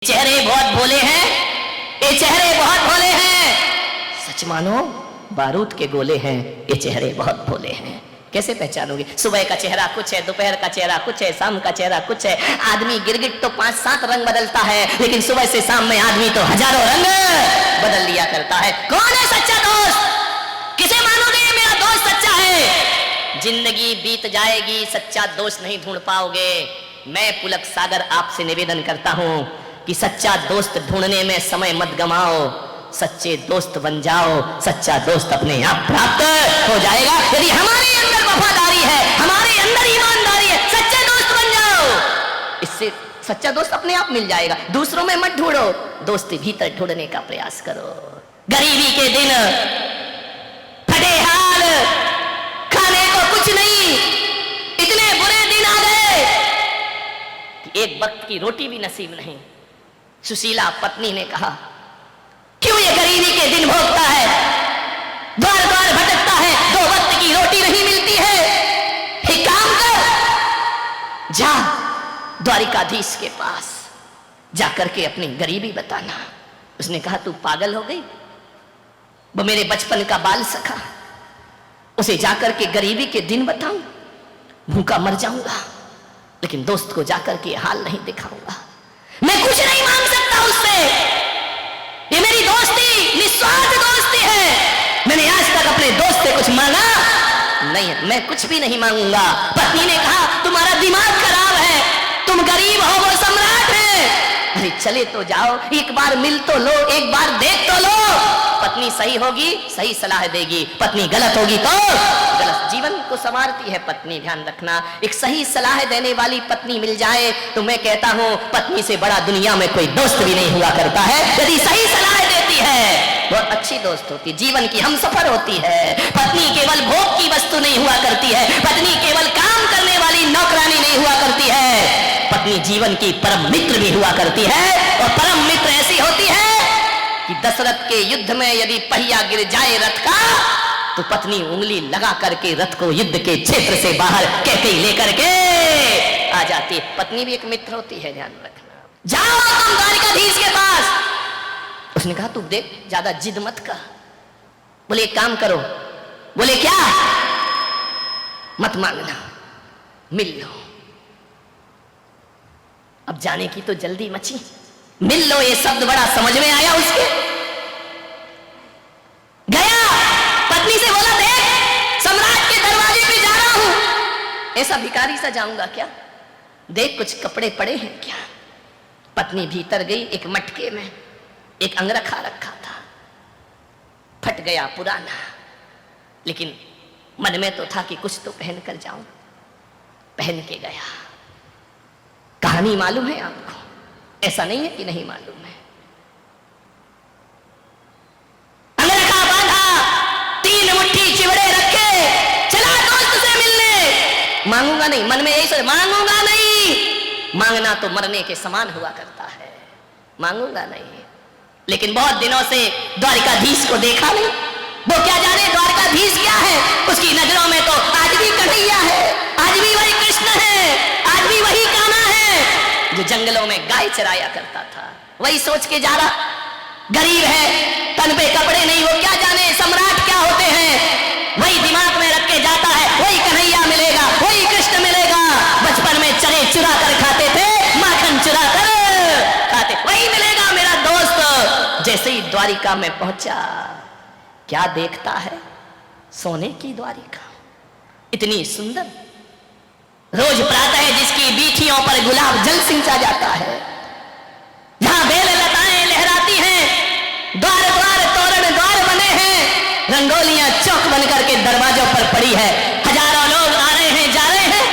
चेहरे बहुत भोले हैं, ये चेहरे बहुत भोले हैं। सच मानो बारूद के गोले हैं, ये चेहरे बहुत भोले हैं। कैसे पहचानोगे? सुबह का चेहरा कुछ है, दोपहर का चेहरा कुछ है, शाम का चेहरा कुछ है। आदमी गिरगिट तो 5-7 रंग बदलता है, लेकिन सुबह से शाम में आदमी तो हजारों रंग बदल लिया करता है। कौन है सच्चा दोस्त? किसे मानोगे ये मेरा दोस्त सच्चा है? जिंदगी बीत जाएगी, सच्चा दोस्त नहीं ढूंढ पाओगे। मैं पुलक सागर आपसे निवेदन करता हूं कि सच्चा दोस्त ढूंढने में समय मत गमाओ, सच्चे दोस्त बन जाओ। सच्चा दोस्त अपने आप प्राप्त हो जाएगा यदि हमारे अंदर वफादारी है, हमारे अंदर ईमानदारी है। सच्चे दोस्त बन जाओ, इससे सच्चा दोस्त अपने आप मिल जाएगा। दूसरों में मत ढूंढो, दोस्ती भीतर ढूंढने का प्रयास करो। गरीबी के दिन, फटे हाल, खाने को कुछ नहीं, इतने बुरे दिन आ गए कि एक वक्त की रोटी भी नसीब नहीं। सुशीला पत्नी ने कहा, क्यों ये गरीबी के दिन भोगता है, द्वार द्वार भटकता है, 2 वक्त की रोटी नहीं मिलती है। एक काम कर, जा द्वारिकाधीश के पास जाकर के अपनी गरीबी बताना। उसने कहा, तू पागल हो गई? वो मेरे बचपन का बाल सखा, उसे जाकर के गरीबी के दिन बताऊं? भूखा मर जाऊंगा, लेकिन दोस्त को जाकर के हाल नहीं दिखाऊंगा। मैं कुछ नहीं मांग सकता उससे, ये मेरी दोस्ती निस्वार्थ दोस्ती है। मैंने आज तक अपने दोस्त से कुछ मांगा नहीं, मैं कुछ भी नहीं मांगूंगा। पत्नी ने कहा, तुम्हारा दिमाग खराब है, तुम गरीब हो, वो सम्राट है। अरे चले तो जाओ, एक बार मिल तो लो, एक बार देख तो लो। पत्नी सही होगी सही सलाह देगी, पत्नी गलत होगी तो गलत। जीवन को संवारती है पत्नी, ध्यान रखना। एक सही सलाह देने वाली पत्नी मिल जाए तो मैं कहता हूं पत्नी से बड़ा दुनिया में कोई दोस्त भी नहीं हुआ करता है। यदि सही सलाह देती है, बहुत अच्छी दोस्त होती, जीवन की हमसफर होती है। पत्नी केवल भोग की वस्तु नहीं हुआ करती है, पत्नी केवल काम करने वाली नौकरानी नहीं हुआ करती है, पत्नी जीवन की परम मित्र भी हुआ करती है। और परम मित्र ऐसी होती है कि दशरथ के युद्ध में यदि पहिया गिर जाए रथ का, तो पत्नी उंगली लगा करके रथ को युद्ध के क्षेत्र से बाहर कैकेयी लेकर के आ जाती है। पत्नी भी एक मित्र होती है, ध्यान रखना। जाओ तुम द्वारिकाधीश के पास। उसने कहा, तू देख ज्यादा जिद मत कर। बोले एक काम करो। बोले क्या? मत मांगना, मिल लो। अब जाने की तो जल्दी मची, मिल लो ये शब्द बड़ा समझ में आया उसके। गया, पत्नी से बोला, देख सम्राट के दरवाजे पे जा रहा हूं। ऐसा भिखारी सा जाऊंगा क्या? देख कुछ कपड़े पड़े हैं क्या? पत्नी भीतर गई, एक मटके में एक अंगरखा रखा था, फट गया, पुराना, लेकिन मन में तो था कि कुछ तो पहन कर जाऊं। पहन के गया। कहानी मालूम है आपको, ऐसा नहीं है कि नहीं मालूम है। अंगरखा बांधा, 3 मुट्ठी चिवड़े रखे, चला दोस्त से मिलने। मांगूंगा नहीं, मन में यही सोच, मांगूंगा नहीं। मांगना तो मरने के समान हुआ करता है, मांगूंगा नहीं। लेकिन बहुत दिनों से द्वारिकाधीश को देखा नहीं। वो क्या जाने द्वारिकाधीश क्या है? उसकी नजरों में तो आज भी कन्हैया है, आज भी वही कृष्ण है, आज भी वही कान्हा है जो जंगलों में गाय चराया करता था। वही सोच के जा रहा, गरीब है, तन पे कपड़े नहीं, वो क्या जाने सम्राट क्या होते हैं। वही दिमाग में रख के जाता है, वही कन्हैया मिलेगा, वही कृष्ण मिलेगा। बचपन में चने चुरा कर खाते थे, माखन चुरा कर खाते, वही मिलेगा मेरा दोस्त। जैसे ही द्वारिका में पहुंचा, क्या देखता है? सोने की द्वारिका, इतनी सुंदर। रोज प्रातः जिसकी बीथियों पर गुलाब जल सिंचा जाता है, जहां बेल लताएं लहराती हैं, द्वार द्वार तोरण द्वार बने हैं, रंगोलियां चौक बन करके दरवाजों पर पड़ी है, हजारों लोग आ रहे हैं जा रहे हैं।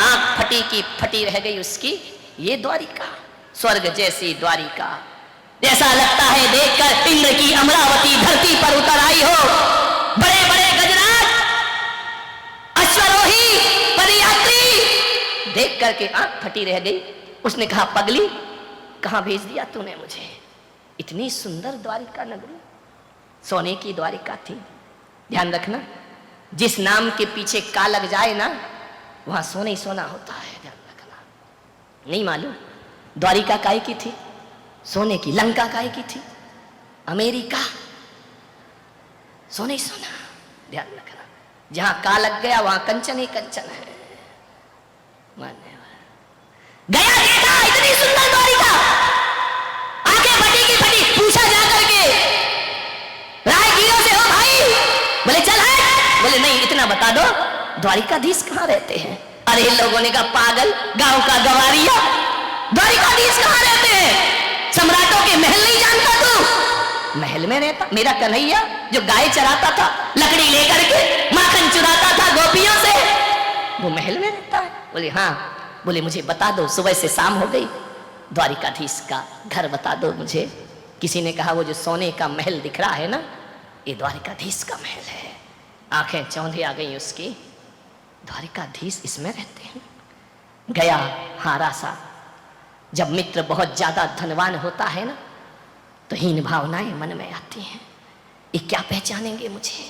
आंख फटी की फटी रह गई उसकी। ये द्वारिका, स्वर्ग जैसी द्वारिका, ऐसा लगता है देखकर इंद्र की अमरावती धरती पर उतर आई हो। बड़े बड़े गजराज, अश्वरोही, पदयात्री, देख करके आंख फटी रह गई। उसने कहा, पगली कहां भेज दिया तूने मुझे? इतनी सुंदर द्वारिका नगरी, सोने की द्वारिका थी। ध्यान रखना, जिस नाम के पीछे का लग जाए ना, वहां सोना ही सोना होता है। ध्यान रखना। नहीं मालूम द्वारिका काय की थी? सोने की लंका काहे की थी? अमेरिका सोने सोना। ध्यान रखना, जहां का लग गया वहां कंचन ही कंचन है। मान्य गया देखा इतनी सुंदर द्वारिका, आंखें फटी की फटी। पूछा जा करके राहगीरों से, हो भाई? बोले चल है। बोले नहीं, इतना बता दो द्वारिकाधीश कहां रहते हैं? अरे लोगों ने कहा पागल, गांव का गवारिया, द्वारिकाधीश कहां रहते हैं? सम्राटों के महल नहीं जानता तू? महल में रहता मेरा कन्हैया जो गाय चराता था लकड़ी लेकर के, माखन चुराता था गोपियों से, वो महल में रहता है। बोले हाँ। बोले मुझे बता दो, सुबह से शाम हो गई, द्वारिकाधीश का घर बता दो मुझे। किसी ने कहा वो जो सोने का महल दिख रहा है ना, ये द्वारिकाधीश का महल है। आंखें चौंधी आ गई उसकी, द्वारिकाधीश इसमें रहते हैं। गया हारा सा। जब मित्र बहुत ज्यादा धनवान होता है ना, तो हीन भावनाएं मन में आती हैं। ये क्या पहचानेंगे मुझे,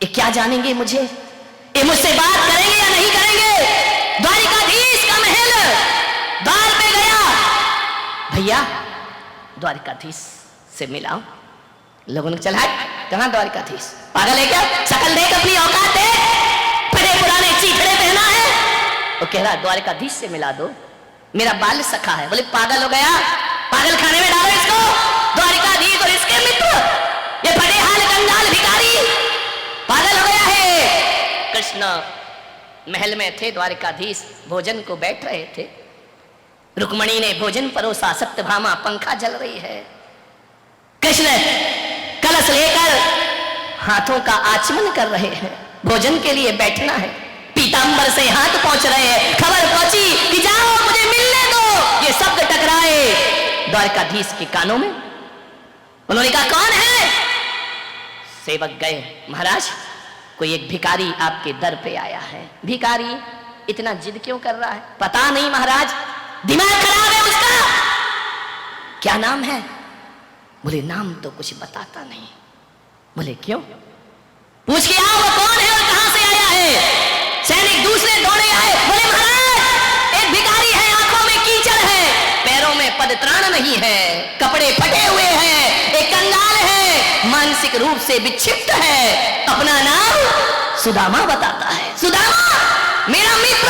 ये क्या जानेंगे मुझे, ये मुझसे बात करेंगे या नहीं करेंगे? द्वारिकाधीश का महल, द्वार पे गया, भैया द्वारिकाधीश से मिलाओ। लोगों ने चला कहां द्वारिकाधीश, पागल है क्या? शकल देख, अपनी औकात देख, बड़े पुराने चीथड़े पहना है। वो कह रहा द्वारिकाधीश से मिला दो, मेरा बाल सखा है। बोले पागल हो गया, पागल खाने में डालो इसको। द्वारिकाधीश और इसके मित्र, ये बड़े हाल कंगाल भिखारी, पागल हो गया है। कृष्ण महल में थे, द्वारिकाधीश भोजन को बैठ रहे थे। रुक्मणी ने भोजन परोसा, सत्यभामा पंखा जल रही है। कृष्ण कलश लेकर हाथों का आचमन कर रहे हैं, भोजन के लिए बैठना है। पीतांबर से हाथ पहुंच रहे हैं, खबर पहुंची कि जाओ मुझे मिलने दो। ये शब्द टकराए द्वारकाधीश के कानों में। उन्होंने कहा कौन है? सेवक गए, महाराज कोई एक भिखारी आपके दर पे आया है। भिखारी इतना जिद क्यों कर रहा है? पता नहीं महाराज, दिमाग खराब है उसका। क्या नाम है? बोले नाम तो कुछ बताता नहीं। बोले क्यों? पूछ के आओ वो कौन है और कहां से आया है। सैनिक दूसरे दौड़े आए, बोले महाराज एक भिखारी है, आंखों में कीचड़ है, पैरों में पदत्राण नहीं है, कपड़े फटे हुए हैं, एक कंगाल है, मानसिक रूप से विक्षिप्त है, अपना नाम सुदामा बताता है। सुदामा मेरा मित्र।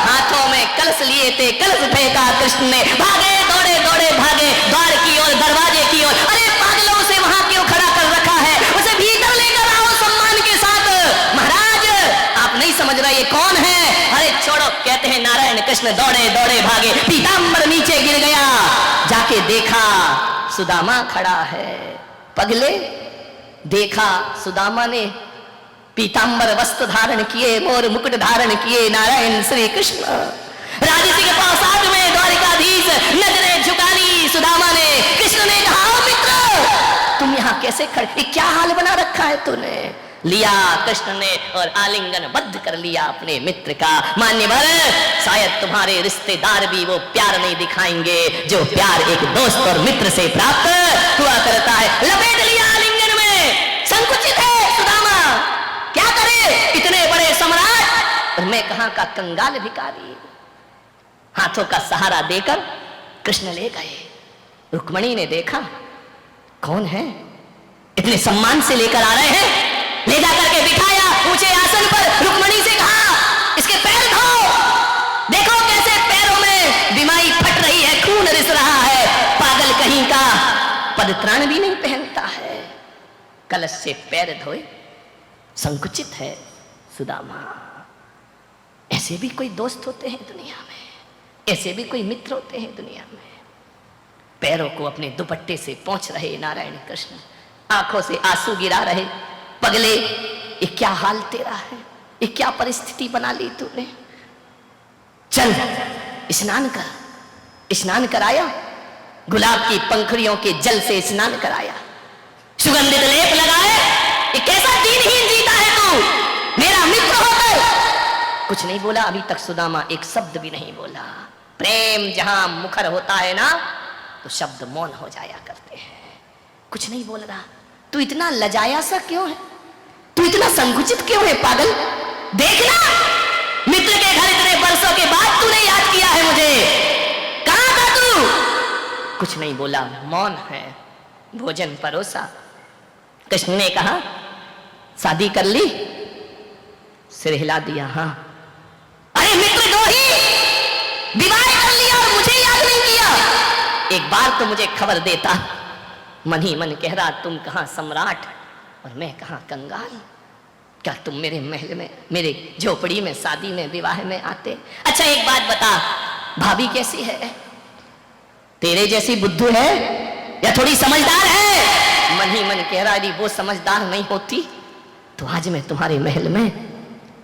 हाथों में कलश लिए थे, कलश फेंका कृष्ण ने, भागे दौड़े दौड़े भागे द्वार की ओर, दरवाजे की ओर। अरे पागलों से वहां क्यों खड़ा कर रखा है, उसे भीतर लेकर आओ सम्मान के साथ। महाराज आप नहीं समझ रहे ये कौन है? अरे छोड़ो, कहते हैं नारायण। कृष्ण दौड़े दौड़े भागे, पीतांबर नीचे गिर गया। जाके देखा सुदामा खड़ा है। पगले देखा सुदामा ने पीतांबर वस्त्र धारण किए, मोर मुकुट धारण किए, नारायण श्री कृष्ण। राजसी के प्रासाद में द्वारिकाधीश नजरें झुका ली सुदामा ने। कृष्ण ने कहा मित्र तुम यहाँ कैसे खड़े, क्या हाल बना रखा है तूने? लिया कृष्ण ने और आलिंगन बद्ध कर लिया अपने मित्र का। मान्यवर शायद तुम्हारे रिश्तेदार भी वो प्यार नहीं दिखाएंगे जो प्यार एक दोस्त और मित्र से प्राप्त हुआ करता है। लपेट लिया आलिंगन में। संकुचित है सुदामा, क्या करे इतने बड़े सम्राट और मैं कहां का कंगाल भिखारी। हाथों का सहारा देकर कृष्ण ले गए। रुक्मणी ने देखा कौन है, इतने सम्मान से लेकर आ रहे हैं। ले जाकर के बिठाया ऊंचे आसन पर। रुक्मणी से कहा इसके पैर धो, देखो कैसे पैरों में बिमारी फट रही है, खून रिस रहा है, पागल कहीं का, पदत्राण भी नहीं पहनता है। कलश से पैर धोए। संकुचित है सुदामा। ऐसे भी कोई दोस्त होते हैं दुनिया में, ऐसे भी कोई मित्र होते हैं दुनिया में। पैरों को अपने दुपट्टे से पोंछ रहे नारायण कृष्ण, आंखों से आंसू गिरा रहे। पगले ये क्या हाल तेरा है, ये क्या परिस्थिति बना ली तूने? चल स्नान कर। स्नान कराया, गुलाब की पंखुड़ियों के जल से स्नान कराया, सुगंधित लेप लगाए। ये कैसा दीनहीन जीता है तू, मेरा मित्र होकर। कुछ नहीं बोला अभी तक सुदामा, एक शब्द भी नहीं बोला। प्रेम जहां मुखर होता है ना तो शब्द मौन हो जाया करते हैं। कुछ नहीं बोल रहा। तू इतना लजाया सा क्यों है, तू इतना संकुचित क्यों है पागल? देखना मित्र के घर इतने वर्षों के बाद तूने याद किया है मुझे। कहां था तू? कुछ नहीं बोला, मौन है। भोजन परोसा। कृष्ण ने कहा शादी कर ली? सिर हिला दिया, हाँ। अरे मित्र द्रोही, विवाह कर लिया और मुझे याद नहीं किया। एक बार तो मुझे खबर देता। मन ही मन कह रहा तुम कहां सम्राट और मैं कहां कंगाल। क्या तुम मेरे महल में, मेरे झोपड़ी में, शादी में, विवाह में आते? अच्छा एक बात बता, भाभी कैसी है? तेरे जैसी बुद्धू है या थोड़ी समझदार है? मन ही मन कह रहा यदि वो समझदार नहीं होती तो आज मैं तुम्हारे महल में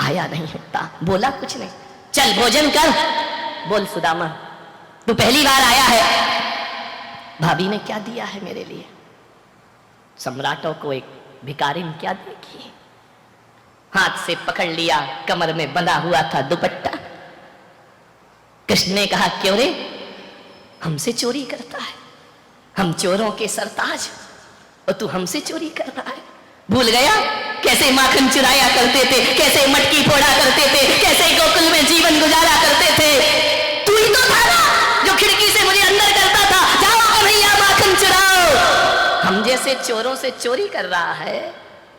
आया नहीं होता। बोला कुछ नहीं। चल भोजन कर। बोल सुदामा, तू पहली बार आया है, भाभी ने क्या दिया है मेरे लिए? सम्राटों को एक भिखारिन क्या देगी? हाथ से पकड़ लिया, कमर में बंधा हुआ था दुपट्टा। कृष्ण ने कहा क्यों रे, हमसे चोरी करता है? हम चोरों के सरताज और तू हमसे चोरी कर रहा है? भूल गया कैसे माखन चुराया करते थे, कैसे मटकी फोड़ा करते थे, कैसे गोकुल में जीवन गुजारा करते थे? तू ही तो था ना जो खिड़की से मुझे अंदर करता था, जाओ कन्हैया माखन चुराओ। हम जैसे चोरों से चोरी कर रहा है,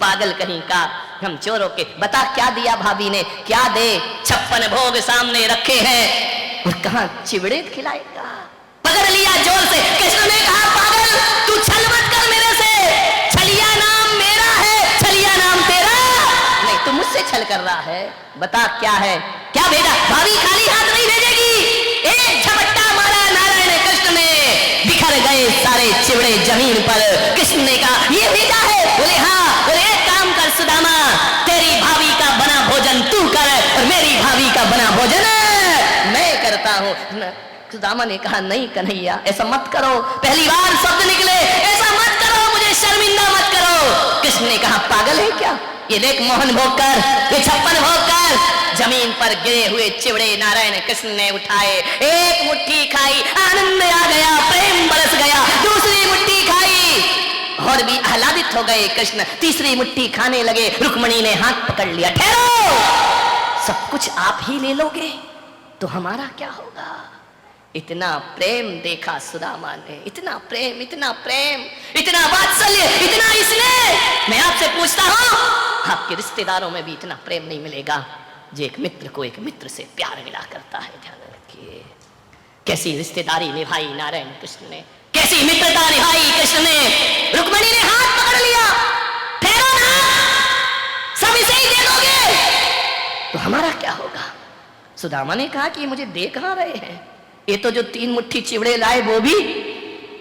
पागल कहीं का। हम चोरों के, बता क्या दिया भाभी ने? क्या दे? 56 भोग सामने रखे हैं और कहां चिवड़े खिलाएगा? पकड़ लिया जोर से। कृष्ण ने कहा पागल, तू छल मत कर मेरे से। छलिया नाम मेरा है, छलिया नाम तेरा नहीं। तू मुझसे छल कर रहा है, बता क्या है? क्या भेजा? भाभी खाली हाथ नहीं भेजेगी। एक झपट्टा मारा नारायण कृष्ण ने, बिखर गए सारे चिवड़े जमीन पर। कृष्ण ने कहा ये भेजा है? बोले हाँ। बोले एक काम कर सुदामा, तेरी भाभी का बना भोजन तू कर और मेरी भाभी का बना भोजन मैं करता हूं। सुदामा ने कहा नहीं कन्हैया, ऐसा मत करो। पहली बार शब्द निकले, ऐसा मत करो, मुझे शर्मिंदा मत करो। कृष्ण ने कहा पागल है क्या? ये देख मोहन भोग कर, ये 56 भोग कर। जमीन पर गिरे हुए चिवड़े नारायण कृष्ण ने उठाए, एक मुट्ठी खाई, आनंद आ गया, प्रेम बरस गया। दूसरी मुट्ठी खाई और भी आह्लादित हो गए कृष्ण। तीसरी मुट्ठी खाने लगे, रुक्मणी ने हाथ पकड़ लिया। ठहरो, सब कुछ आप ही ले लोगे तो हमारा क्या होगा? इतना प्रेम देखा सुदामा ने, इतना प्रेम, इतना प्रेम, इतना वात्सल्य, इतना स्नेह। मैं आपसे पूछता हूं, आपके रिश्तेदारों में भी इतना प्रेम नहीं मिलेगा जो एक मित्र को एक मित्र से प्यार मिला करता है। ध्यान रखिए कैसी रिश्तेदारी निभाई नारायण कृष्ण ने, कैसी मित्रता निभाई कृष्ण ने। रुक्मणी ने हाथ पकड़ लिया, ठहरो ना, सब इसे ही दे दोगे तो हमारा क्या होगा? सुदामा ने कहा कि मुझे दे कहां रहे हैं, ये तो जो 3 मुट्ठी चिवड़े लाए वो भी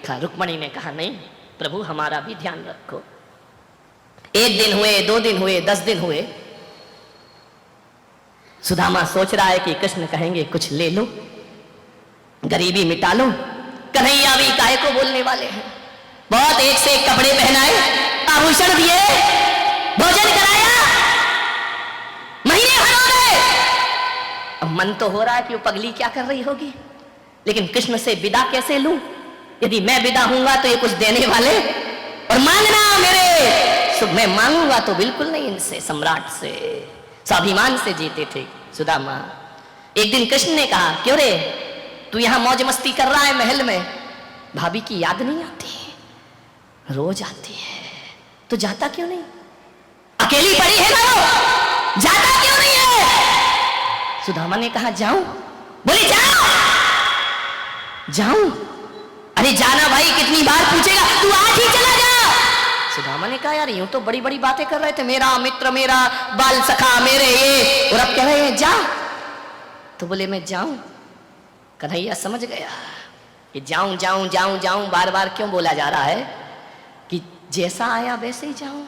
खा। रुक्मणी ने कहा नहीं प्रभु, हमारा भी ध्यान रखो। 1 दिन हुए, 2 दिन हुए, 10 दिन हुए। सुदामा सोच रहा है कि कृष्ण कहेंगे कुछ ले लो, गरीबी मिटा लो। कन्हैया भी काहे को बोलने वाले हैं। बहुत एक से एक कपड़े पहनाए, आभूषण दिए, भोजन कराया, महीने भर हो गए। अब मन तो हो रहा है कि वो पगली क्या कर रही होगी, लेकिन कृष्ण से विदा कैसे लूं? यदि मैं विदा हूंगा तो ये कुछ देने वाले और मांगना मेरे सुख। मैं मांगूंगा तो बिल्कुल नहीं इनसे, सम्राट से। स्वाभिमान से जीते थे सुदामा। एक दिन कृष्ण ने कहा क्यों रे, तू यहां मौज मस्ती कर रहा है महल में, भाभी की याद नहीं आती? रोज आती है, तो जाता क्यों नहीं? अकेली पड़ी है ना वो, जाता क्यों नहीं है? सुदामा ने कहा जाऊं? बोली जाओ। जाऊं? अरे जाना भाई, कितनी बार पूछेगा, तू आज ही चला जा। सुदामा ने कहा यार यूं तो बड़ी बड़ी बातें कर रहे थे, मेरा मित्र, मेरा बाल सखा, मेरे ये, और अब कह रहे हैं जा। तो बोले मैं जाऊं? कन्हैया समझ गया कि जाऊं जाऊं जाऊं जाऊं बार बार क्यों बोला जा रहा है, कि जैसा आया वैसे ही जाऊं।